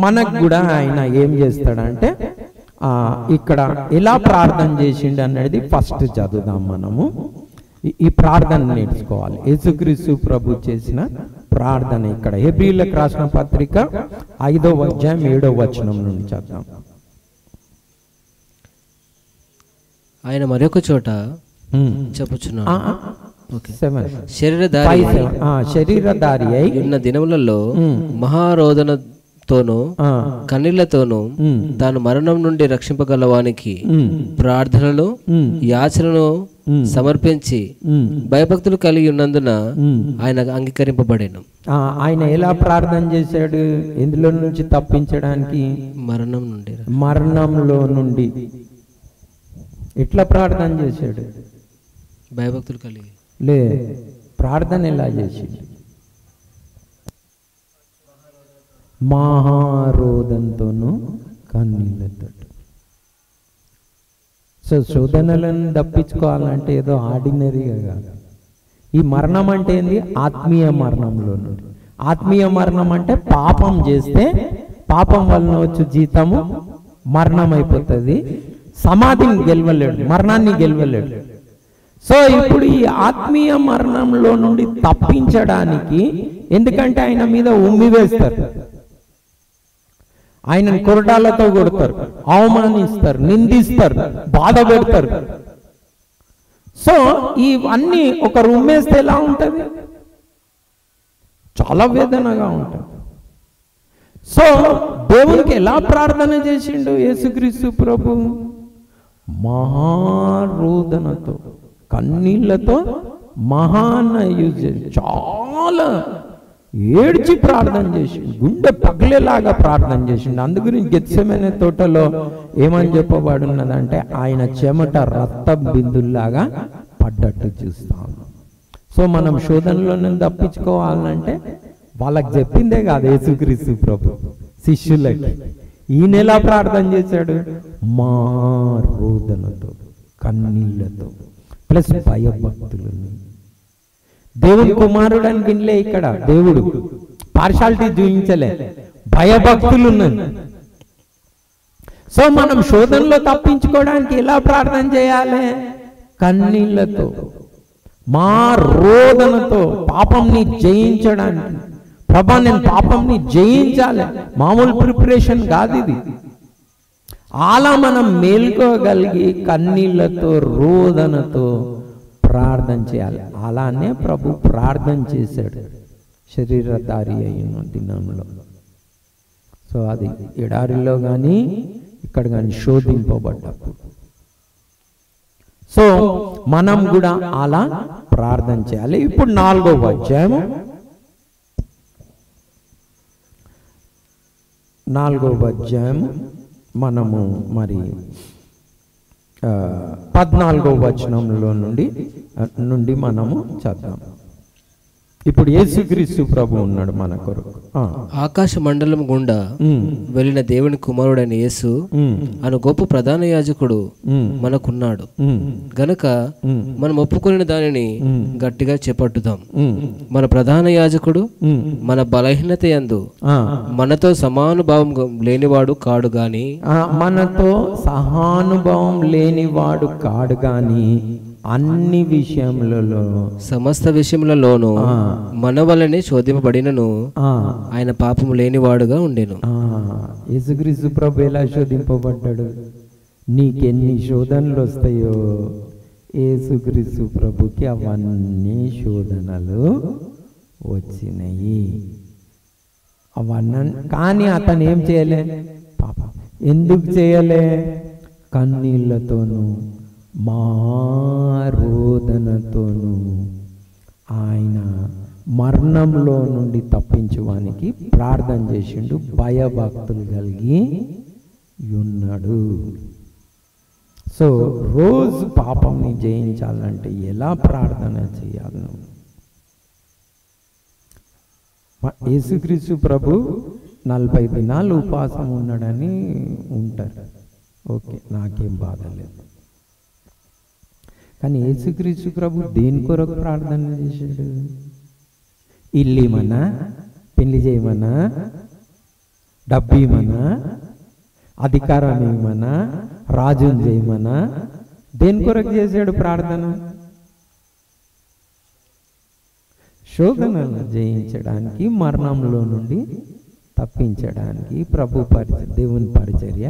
మనకు కూడా ఆయన ఏం చేస్తాడంటే ఇక్కడ ఎలా ప్రార్థన చేసిండు అనేది ఫస్ట్ చదువుదాం. మనము ఈ ప్రార్థన నేర్చుకోవాలి. యేసుక్రీస్తు ప్రభు చేసిన ప్రార్థన ఇక్కడ హెబ్రీయులకు రాసిన పత్రిక 5వ అధ్యాయం 7వ వచనం నుండి చదువుదాం. ఆయన మరొక చోట చెప్పుచున్నాడు, శరీరధారి అయి ఉన్న దినములలో మహారోదనతోనూ కన్నీళ్లతోనూ తాను మరణం నుండి రక్షింపగలవానికి ప్రార్థనలు యాచనను సమర్పించి భయభక్తులు కలిగి ఉన్నందున ఆయన అంగీకరింపబడేను. ఆయన ఎలా ప్రార్థన చేశాడు? ఎందులో నుంచి తప్పించడానికి? మరణంలో నుండి. ఎట్లా ప్రార్థన చేశాడు? భయభక్తులు కలిగి ప్రార్థన ఎలా చేసిండు? మహారోదంతోనూ కన్నీళ్లతో. సో శోధనలను తప్పించుకోవాలంటే ఏదో ఆర్డినరీగా కాదు. ఈ మరణం అంటే ఏంది? ఆత్మీయ మరణంలో నుండి. ఆత్మీయ మరణం అంటే పాపం చేస్తే పాపం వలన వచ్చే జీతము మరణం అయిపోతుంది. సమాధిని గెలవలేడు, మరణాన్ని గెలవలేడు. సో ఇప్పుడు ఈ ఆత్మీయ మరణంలో నుండి తప్పించడానికి, ఎందుకంటే ఆయన మీద ఉమ్మి వేస్తారు, ఆయనను కొరడాలతో కొడతారు, అవమానిస్తారు, నిందిస్తారు, బాధ పెడతారు. సో ఇవన్నీ ఒకరు ఉమ్మేస్తే ఎలా ఉంటుంది? చాలా వేదనగా ఉంటుంది. సో దేవునికి ఎలా ప్రార్థన చేసిండు యేసుక్రీస్తు ప్రభు? మహారోదనతో, కన్నీళ్లతో, చాలా ఏడ్చి ప్రార్థన చేసిండు, గుండె పగిలేలాగా ప్రార్థన చేసిండు. అందుగురించి గెత్సెమనే తోటలో ఏమని చెప్పబడున్నదంటే ఆయన చెమట రక్త బిందుల్లాగా పడ్డట్టు చూస్తాం. సో మనం శోధనలో నుంచి తప్పించుకోవాలంటే వాళ్ళకి చెప్పిందే కాదు యేసుక్రీస్తు ప్రభు శిష్యులకి. ఈయన ఎలా ప్రార్థన చేశాడు? మహారోదనతో, కన్నీళ్లతో, ప్లస్ భయభక్తులను. దేవుని కుమారుడు అని వినలే ఇక్కడ, దేవుడు పార్షాలిటీ చూపించలే, భయభక్తులు ఉన్నది. సో మనం శోధనలో తప్పించుకోవడానికి ఎలా ప్రార్థన చేయాలి? కన్నీళ్లతో, మహారోదనతో, పాపంని జయించడానికి. ప్రభా నేను పాపంని జయించాలి, మామూలు ప్రిపరేషన్ కాదు ఇది. అలా మనం మేల్కోగలిగి కన్నీళ్లతో, రోదనతో ప్రార్థన చేయాలి. అలానే ప్రభు ప్రార్థన చేశాడు శరీరధారి అయిన దినంలో. సో అది ఎడారిలో కానీ ఇక్కడ కానీ శోధింపబడ్డప్పుడు. సో మనం కూడా అలా ప్రార్థన చేయాలి. ఇప్పుడు 4వ అధ్యాయం 4వ అధ్యాయం మనము మరి 14వ వచనంలో నుండి మనము చదువుదాం. ఇప్పుడు యేసుక్రీస్తు ప్రభు ఉన్నాడు మన కొరకు. ఆకాశ మండలం గుండా వెళ్ళిన దేవుని కుమారుడైన యేసు అను గొప్ప ప్రధాన యాజకుడు మనకున్నాడు గనక మనం ఒప్పుకున్న దానిని గట్టిగా చేపట్టుదాం. మన ప్రధాన యాజకుడు మన బలహీనత యందు మనతో సమానుభావం లేనివాడు కాడు గాని, మనతో సహానుభావం లేనివాడు కాడు గాని అన్ని విషయములలో, సమస్త విషయములలోనూ మన వలనే శోధింపబడినను ఆయన పాపము లేనివాడుగా ఉండెను. యేసుక్రీస్తు ప్రభు ఎలా శోధింపబడ్డాడు? నీకెన్ని శోధనలు వస్తాయో యేసుక్రీస్తు ప్రభుకి అవన్నీ శోధనలు వచ్చినాయి. అవన్నీ కానీ అతను ఏం చేయలే? పాపం ఎందుకు చేయలే? కన్నీళ్లతోనూ మహారోదనతోనూ ఆయన మరణంలో నుండి తప్పించడానికి ప్రార్థన చేసిండు, భయభక్తులు కలిగి ఉన్నాడు. సో రోజు పాపంని జయించాలంటే ఎలా ప్రార్థన చేయాలి? యేసుక్రీస్తు ప్రభు 40 దినాలు ఉపవాసం ఉన్నాడని ఉంటారు. ఓకే, నాకేం బాధ లేదు. కానీ యేసుక్రీస్తు ప్రభు దేని కొరకు ప్రార్థన చేశాడు? ఇల్లు ఇమ్మన్నా, పెళ్లి చేయమన్నా, డబ్బు ఇవ్వమనా, అధికారం ఇవ్వమనా, రాజుని చేయమనా? దేని కొరకు చేశాడు ప్రార్థన? శోధనలను జయించడానికి, మరణంలో నుండి తప్పించడానికి, దేవుని పరిచర్య.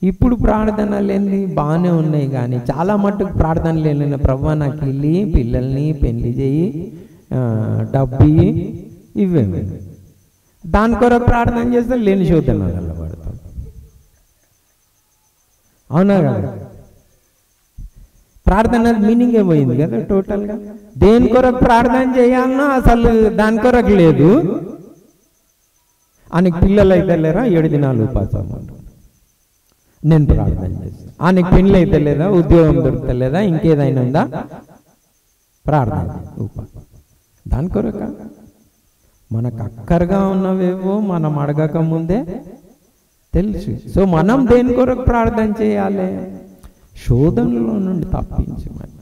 ఇప్పుడు ప్రార్థనలు ఏంది? బాగానే ఉన్నాయి, కానీ చాలా మట్టుకు ప్రార్థనలు వెళ్ళిన ప్రభు నాకు ఇల్లి, పిల్లల్ని పెళ్లి చేయి, డబ్బు ఇవేమి. దాని కొరకు ప్రార్థన చేస్తే లేని శోధనలలో పడతాం. అవునా కదా? ప్రార్థన మీనింగే పోయింది కదా టోటల్గా. దేని కొరకు ప్రార్థన చేయాలన్నా అసలు దాని కొరకు లేదు. ఆయనకి పిల్లలు అయితే లేరా, 7 దినాలు ఉపాసం నేను ప్రార్థన చేస్తాను. ఆయనకి పెళ్ళి అయితే లేదా, ఉద్యోగం దొరుకుతలేదా, ఇంకేదైనా ఉందా, ప్రార్థన ఉపాసం. దాని కొరక మనకు అక్కరగా ఉన్నవేవో మనం అడగక ముందే తెలుసు. సో మనం దేని కొరకు ప్రార్థన చేయాలి? శోధనలో నుండి తప్పించమని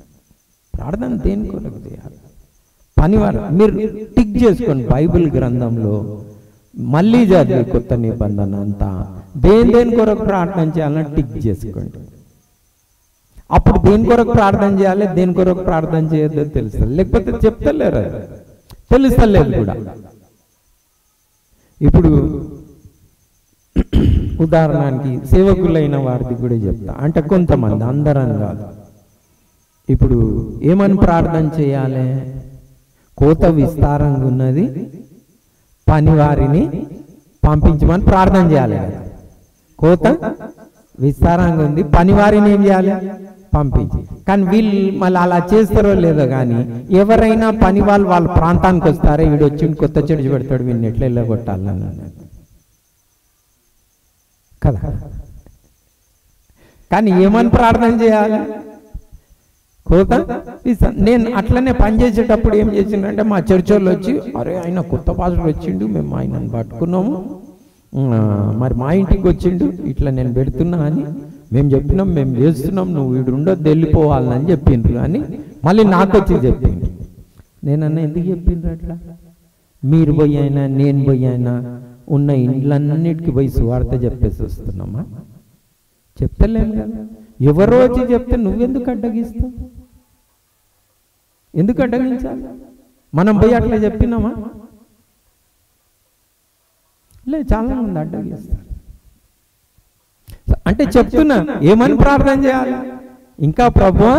ప్రార్థన దేని కొరకు చేయాలి? పనివారు మీరు టిక్ చేసుకోండి. బైబిల్ గ్రంథంలో మళ్ళీ చదివి కొత్త నిబంధన అంతా దేని కొరకు ప్రార్థన చేయాలని టిక్ చేసుకోండి. అప్పుడు దేని కొరకు ప్రార్థన చేయాలి, దేని కొరకు ప్రార్థన చేయొద్దో తెలుస్తుంది. లేకపోతే చెప్తలేరు, తెలుస్తలేదు కూడా. ఇప్పుడు ఉదాహరణకి సేవకులైన వారిది కూడా చెప్తా. అంటే కొంతమంది, అందరం కాదు. ఇప్పుడు ఏమని ప్రార్థన చేయాలి? కోత విస్తారంగా ఉన్నది, పనివారిని పంపించమని ప్రార్థన చేయాలి. కోత విస్తారంగా ఉంది, పనివారిని ఏం చేయాలి? పంపించి. కానీ వీళ్ళు మళ్ళీ అలా చేస్తారో లేదో కానీ, ఎవరైనా పని వాళ్ళ ప్రాంతానికి వస్తారో, వీడు వచ్చి కొత్త చెడు పెడతాడు, వీడిని ఎట్లా వెళ్ళగొట్టాలని కదా. కానీ ఏమని ప్రార్థన చేయాలి? కోత నేను అట్లనే పనిచేసేటప్పుడు ఏం చేసిందంటే, మా చర్చోళ్ళు వచ్చి, అరే ఆయన కొత్త పాస్టర్ వచ్చిండు, మేము ఆయనను పట్టుకున్నాము, మరి మా ఇంటికి వచ్చిండు, ఇట్లా నేను పెడుతున్నా అని మేము చెప్పినాం, మేము చేస్తున్నాం, నువ్వు వీడు ఉండొద్దు, వెళ్ళిపోవాలని చెప్పిండ్రు. కానీ మళ్ళీ నాకు వచ్చి చెప్పిండు. నేనన్నా ఎందుకు చెప్పిండ్రు అట్లా? మీరు పోయి అయినా నేను పోయి అయినా ఉన్న ఇండ్లన్నిటికీ పోయి సువార్త చెప్పేసి వస్తున్నామా? చెప్తలేము కదా. ఎవరో వచ్చి చెప్తే నువ్వెందుకు అడ్డగిస్తావు? ఎందుకు అడ్డగించాలి? మనం పోయి అట్లా చెప్పినామా? లేదు, చాలా మంది అడ్డగిస్తారు. అంటే చెప్తున్నా, ఏమని ప్రార్థన చేయాలి? ఇంకా ప్రభువా,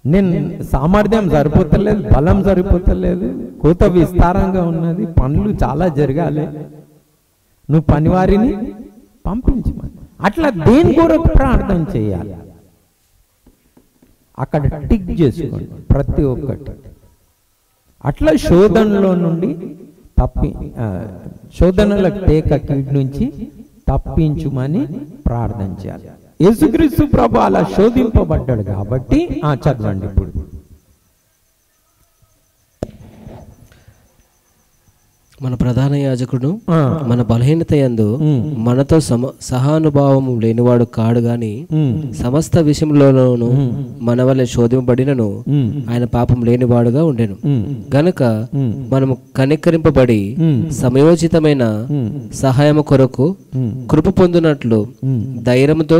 నేను సామర్థ్యం సరిపోతలేదు, బలం సరిపోతలేదు, కోత విస్తారంగా ఉన్నది, పనులు చాలా జరగాలి, నువ్వు పనివారిని పంపించమని. అట్లా దేని కొరకు ప్రార్థన చేయాలి? అక్కడ టిక్ చేసుకోండి ప్రతి ఒక్కటి. అట్లా శోధనలో నుండి శోధనల టేక కీడు నుంచి తప్పించుమని ప్రార్థన చేయాలి. యేసుక్రీస్తు ప్రభు అలా శోధింపబడ్డాడు కాబట్టి. చదవండి ఇప్పుడు. మన ప్రధాన యాజకుడు మన బలహీనత యందు మనతో సహానుభావం లేనివాడు కాడు గాని సమస్త విషయంలోనూ మన వల్ల శోధింపబడినను ఆయన పాపం లేనివాడుగా ఉండెను. గనుక మనము కనికరింపబడి సమయోచితమైన సహాయము కొరకు కృప పొందినట్లు ధైర్యంతో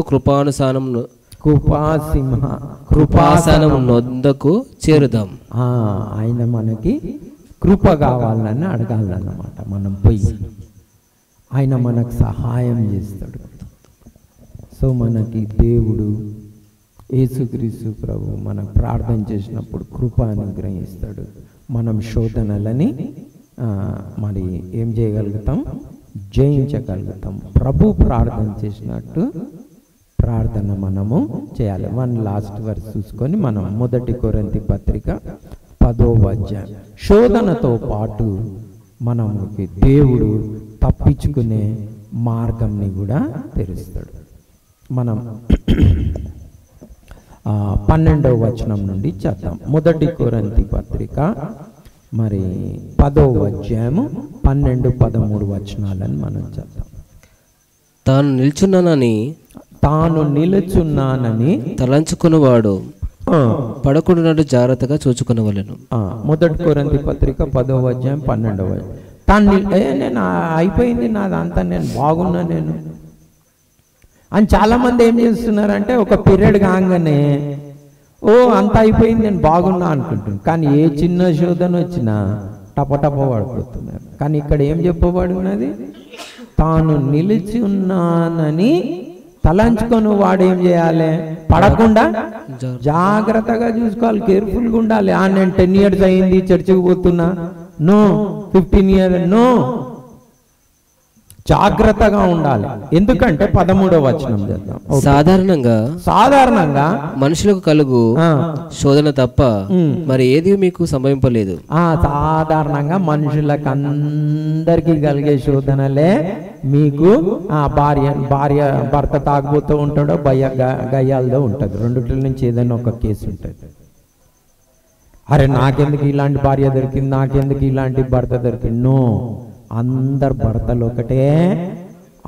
కృపాసనం నొందకు చేరుదాం. ఆయన మనకి కృప కావాలని అడగాలన్నమాట. మనం పోయి ఆయన మనకు సహాయం చేస్తాడు. సో మనకి దేవుడు యేసుక్రీస్తు ప్రభు మనకు ప్రార్థన చేసినప్పుడు కృప అనుగ్రహిస్తాడు. మనం శోధనలని మరి ఏం చేయగలుగుతాం? జయించగలుగుతాం. ప్రభు ప్రార్థన చేసినట్టు ప్రార్థన మనము చేయాలి. 1 లాస్ట్ వర్స్ చూసుకొని మనం 1 కొరింథీ పత్రిక 10వ అధ్యాయం. శోధనతో పాటు మనకి దేవుడు తప్పించుకునే మార్గంని కూడా తెరుస్తాడు. మనం 12వ వచనం నుండి చదువుతాం. 1 కొరింథీ పత్రిక మరి 10వ అధ్యాయము 12, 13 వచనాలను మనం చదువుతాం. తాను నిలుచున్నానని తలంచుకున్నవాడు పడకుండానట్టు జాగ్రత్తగా చూచుకునవలెను. 1 కొరింథీ పత్రిక 10వ అధ్యాయం 12వ. నేను అయిపోయింది నాదంతా, నేను బాగున్నా నేను అని చాలామంది ఏం చేస్తున్నారంటే ఒక పీరియడ్ కాగానే అంత అయిపోయింది నేను బాగున్నా అనుకుంటున్నాను. కానీ ఏ చిన్న శోధన వచ్చినా టపటప పడిపోతున్నారు. కానీ ఇక్కడ ఏం చెప్పబడి ఉన్నది? తాను నిలిచి ఉన్నానని తలంచుకొని వాడు ఏం చేయాలి? పడకుండా జాగ్రత్తగా చూసుకోవాలి, కేర్ఫుల్గా ఉండాలి. నేను 10 years అయింది చర్చికి పోతున్నా, నో 15 years, నో. జాగ్రత్తగా ఉండాలి. ఎందుకంటే 13వ వచనం చేద్దాం. సాధారణంగా మనుషులకు కలుగు శోధన తప్ప మరి ఏది మీకు సంభవింపలేదు. సాధారణంగా మనుషులకు అందరికీ కలిగే శోధనలే మీకు. భర్త తాగుబోతూ ఉంటాడో గయ్యాలతో ఉంటుంది, రెండిట్ల నుంచి ఏదైనా ఒక కేసు ఉంటుంది. అరే నాకెందుకు ఇలాంటి భార్య దొరికింది, నాకెందుకు ఇలాంటి భర్త దొరికింది? నో, అందరు భర్తలు ఒకటే,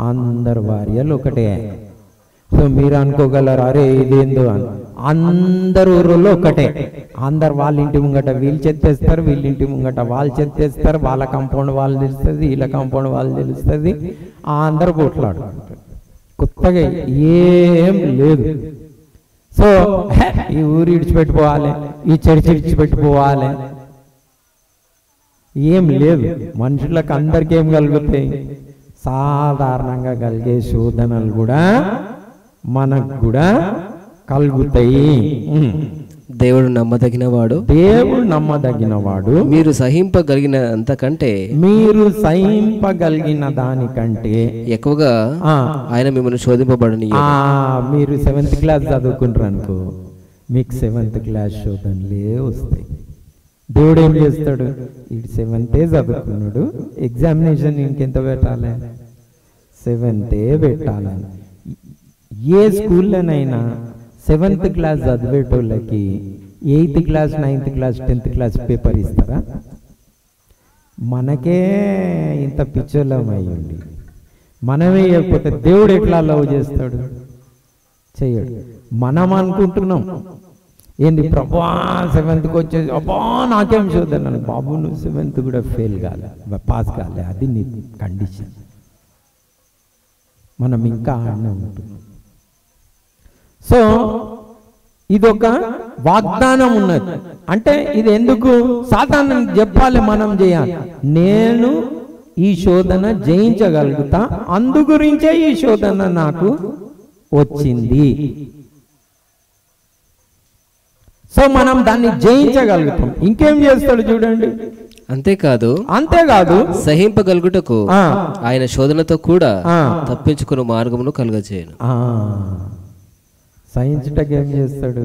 అందరు భార్యలు ఒకటే. సో మీరు అనుకోగలరు అరే ఇదేందో అని. అందరు ఊళ్ళో ఒకటే. అందరు వాళ్ళ ఇంటి ముంగట వీళ్ళు చెత్తేస్తారు, వీళ్ళ ఇంటి ముంగట వాళ్ళు చెత్తేస్తారు. వాళ్ళ కాంపౌండ్ వాళ్ళు తెలుస్తుంది, వీళ్ళ కాంపౌండ్ వాళ్ళు తెలుస్తుంది. అందరు పోట్లాడుకుంటారు. కొత్తగా ఏం లేదు. సో ఈ ఊరు ఇడిచిపెట్టిపోవాలి, ఈ చర్చి ఇడిచిపెట్టిపోవాలి, ఏం లేదు. మనుషులకు అందరికీ ఏం కలుగుతాయి? సాధారణంగా కలిగే శోధనలు కూడా మనకు కూడా కలుగుతాయి. దేవుడు నమ్మదగినవాడు, దేవుడు నమ్మదగినవాడు. మీరు సహింపగలిగిన అంతకంటే, మీరు సహింపగలిగిన దానికంటే ఎక్కువగా ఆయన మిమ్మల్ని శోధింపబడని. మీరు 7th class చదువుకుంటారు అనుకో, మీకు 7th class శోధనలే వస్తాయి. దేవుడు ఏం చేస్తాడు? ఇటు 7th చదువుకున్నాడు, ఎగ్జామినేషన్ ఇంకెంత పెట్టాలి? 7th పెట్టాలి. ఏ స్కూల్లోనైనా 7th class చదివేటోళ్ళకి 8th class, 9th class, 10th class paper ఇస్తారా? మనకే ఇంత పిచ్చోళ్ళం అయ్యండి. మనమే ఇవ్వకపోతే దేవుడు ఎట్లా లవ్ చేస్తాడు? చెయ్యడు. మనం అనుకుంటున్నాం ఏంది ప్రభా 7th వచ్చేసి అబ్బా నాకేం శోధన. బాబు నువ్వు 7th కూడా ఫెయిల్ కాలే, పాస్ కాలే, అది నీ కండిషన్. మనం ఇంకా ఆడనే ఉంటున్నాం. సో ఇదొక వాగ్దానం ఉన్నది. అంటే ఇది ఎందుకు సాధారణ చెప్పాలి, మనం చేయాలి. నేను ఈ శోధన జయించగలుగుతా, అందు గురించే ఈ శోధన నాకు వచ్చింది. సో మనం దాన్ని జయించగలుగుతాం. ఇంకేం చేస్తాడు చూడండి. అంతేకాదు సహింపగలుగుటకు ఆయన శోధనతో కూడా తప్పించుకునే మార్గమును కలుగజేయను. సహించుటకు ఏం చేస్తాడు?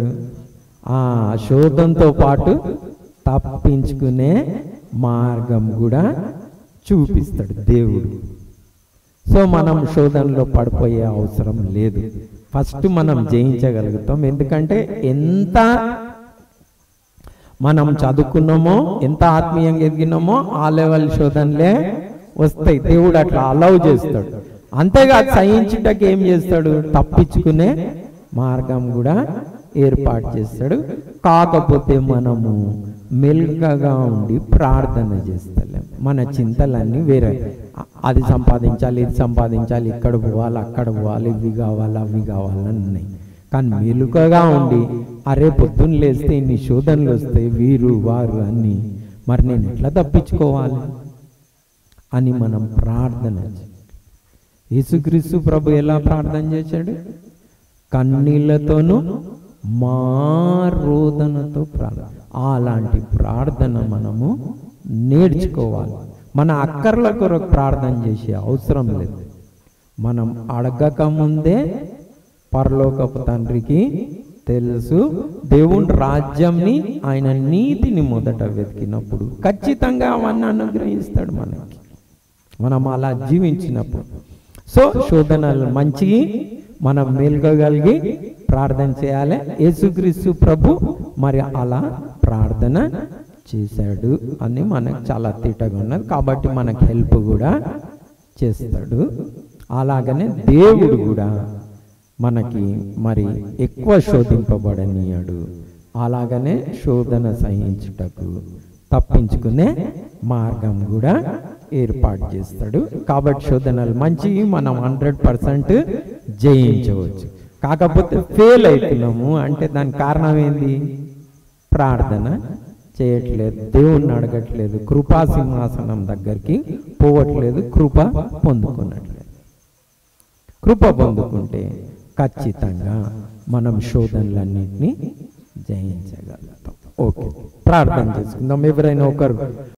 శోధనతో పాటు తప్పించుకునే మార్గం కూడా చూపిస్తాడు దేవుడు. సో మనం శోధనలో పడిపోయే అవసరం లేదు. ఫస్ట్ మనం జయించగలుగుతాం. ఎందుకంటే ఎంత మనం చదువుకున్నామో, ఎంత ఆత్మీయంగా ఎదిగినామో ఆ లెవెల్ శోధనలే వస్తాయి. దేవుడు అట్లా అలౌ చేస్తాడు. అంతేకాదు సహించుటకు ఏం చేస్తాడు? తప్పించుకునే మార్గం కూడా ఏర్పాటు చేస్తాడు. కాకపోతే మనము మెల్కగా ఉండి ప్రార్థన చేస్తలేం. మన చింతలన్నీ వేరే, అది సంపాదించాలి, ఇది సంపాదించాలి, ఇక్కడ పోవాలి, అక్కడ పోవాలి, ఇవి కావాలి, అవి కావాలని ఉన్నాయి. కానీ మెలుకగా ఉండి అరే పొద్దున్న లేస్తే ఇన్ని శోధనలు వస్తాయి, వీరు వారు అన్నీ, మరి నేను ఎట్లా తప్పించుకోవాలి అని మనం ప్రార్థన. యేసుక్రీస్తు ప్రభు ఎలా ప్రార్థన చేశాడు? కన్నీళ్లతోనూ మారోదనతో ప్రార్థన. అలాంటి ప్రార్థన మనము నేర్చుకోవాలి. మన అక్కర్ల కొరకు ప్రార్థన చేసే అవసరం లేదు. మనం అడగక ముందే పరలోకపు తండ్రికి తెలుసు. దేవుని రాజ్యంని, ఆయన నీతిని మొదట వెతికినప్పుడు ఖచ్చితంగా అవన్నీ అనుగ్రహిస్తాడు మనకి, మనం అలా జీవించినప్పుడు. సో శోధనలు మంచివి, మనం మేల్కోగలిగి ప్రార్థన చేయాలి. యేసుక్రీస్తు ప్రభు మరి అలా ప్రార్థన చేశాడు అని మనకు చాలా తీటగా ఉన్నది. కాబట్టి మనకు హెల్ప్ కూడా చేస్తాడు. అలాగనే దేవుడు కూడా మనకి మరి ఎక్కువ శోధింపబడనీయాడు. అలాగనే శోధన సహించుటకు తప్పించుకునే మార్గం కూడా ఏర్పాటు చేస్తాడు. కాబట్టి శోధనలు మంచివి, మనం 100% జయించవచ్చు. కాకపోతే ఫెయిల్ అవుతున్నాము అంటే దానికి కారణం ఏంది? ప్రార్థన చేయట్లేదు, దేవుణ్ణి అడగట్లేదు, కృపా సింహాసనం దగ్గరికి పోవట్లేదు, కృప పొందుకున్నట్లేదు. కృప పొందుకుంటే ఖచ్చితంగా మనం శోధనలన్నింటినీ జయించగలుగుతాం. ఓకే, ప్రార్థన చేసుకుందాం. ఎవరైనా ఒకరు